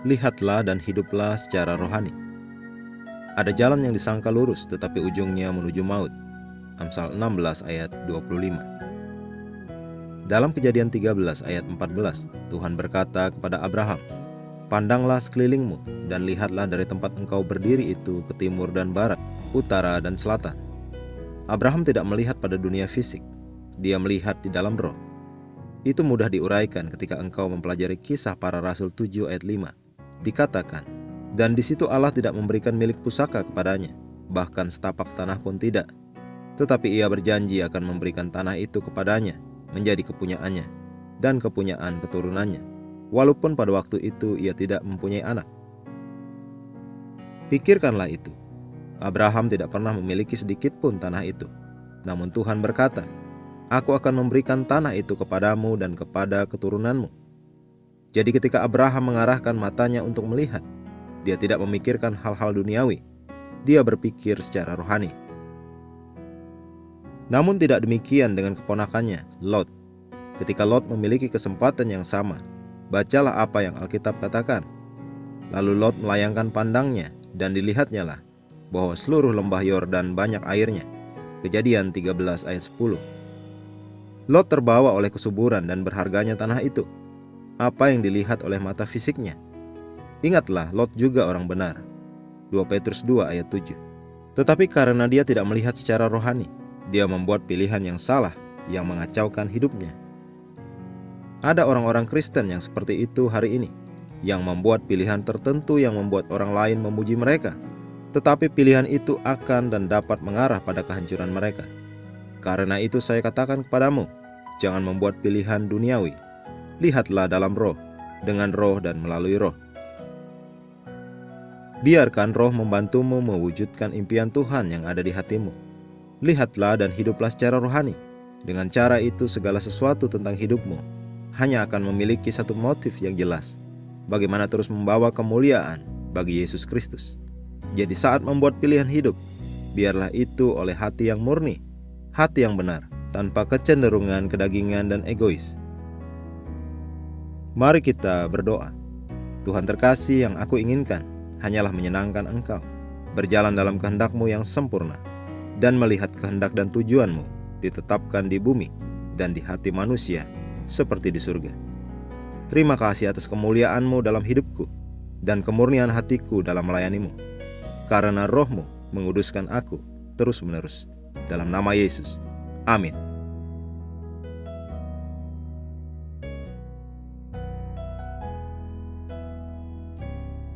Lihatlah dan hiduplah secara rohani. Ada jalan yang disangka lurus tetapi ujungnya menuju maut. Amsal 16 ayat 25. Dalam Kejadian 13 ayat 14, Tuhan berkata kepada Abraham, "Pandanglah sekelilingmu dan lihatlah dari tempat engkau berdiri itu ke timur dan barat, utara dan selatan." Abraham tidak melihat pada dunia fisik, dia melihat di dalam roh. Itu mudah diuraikan ketika engkau mempelajari Kisah Para Rasul 7 ayat 5. Dikatakan, "Dan di situ Allah tidak memberikan milik pusaka kepadanya, bahkan setapak tanah pun tidak. Tetapi ia berjanji akan memberikan tanah itu kepadanya, menjadi kepunyaannya, dan kepunyaan keturunannya, walaupun pada waktu itu ia tidak mempunyai anak." Pikirkanlah itu. Abraham tidak pernah memiliki sedikit pun tanah itu. Namun Tuhan berkata, "Aku akan memberikan tanah itu kepadamu dan kepada keturunanmu." Jadi ketika Abraham mengarahkan matanya untuk melihat, dia tidak memikirkan hal-hal duniawi. Dia berpikir secara rohani. Namun tidak demikian dengan keponakannya, Lot. Ketika Lot memiliki kesempatan yang sama, bacalah apa yang Alkitab katakan. Lalu Lot melayangkan pandangnya, dan dilihatnya lah bahwa seluruh lembah Yordan banyak airnya. Kejadian 13 ayat 10. Lot terbawa oleh kesuburan dan berharganya tanah itu. Apa yang dilihat oleh mata fisiknya? Ingatlah, Lot juga orang benar. 2 Petrus 2 ayat 7. Tetapi karena dia tidak melihat secara rohani, dia membuat pilihan yang salah yang mengacaukan hidupnya. Ada orang-orang Kristen yang seperti itu hari ini, yang membuat pilihan tertentu yang membuat orang lain memuji mereka. Tetapi pilihan itu akan dan dapat mengarah pada kehancuran mereka. Karena itu saya katakan kepadamu, jangan membuat pilihan duniawi. Lihatlah dalam roh, dengan roh dan melalui roh. Biarkan roh membantumu mewujudkan impian Tuhan yang ada di hatimu. Lihatlah dan hiduplah secara rohani. Dengan cara itu segala sesuatu tentang hidupmu hanya akan memiliki satu motif yang jelas. Bagaimana terus membawa kemuliaan bagi Yesus Kristus. Jadi saat membuat pilihan hidup, biarlah itu oleh hati yang murni, hati yang benar, tanpa kecenderungan kedagingan dan egois. Mari kita berdoa. Tuhan terkasih, yang aku inginkan hanyalah menyenangkan Engkau, berjalan dalam kehendak-Mu yang sempurna, dan melihat kehendak dan tujuan-Mu ditetapkan di bumi dan di hati manusia seperti di surga. Terima kasih atas kemuliaan-Mu dalam hidupku dan kemurnian hatiku dalam melayani-Mu. Karena roh-Mu menguduskan aku terus-menerus. Dalam nama Yesus. Amin.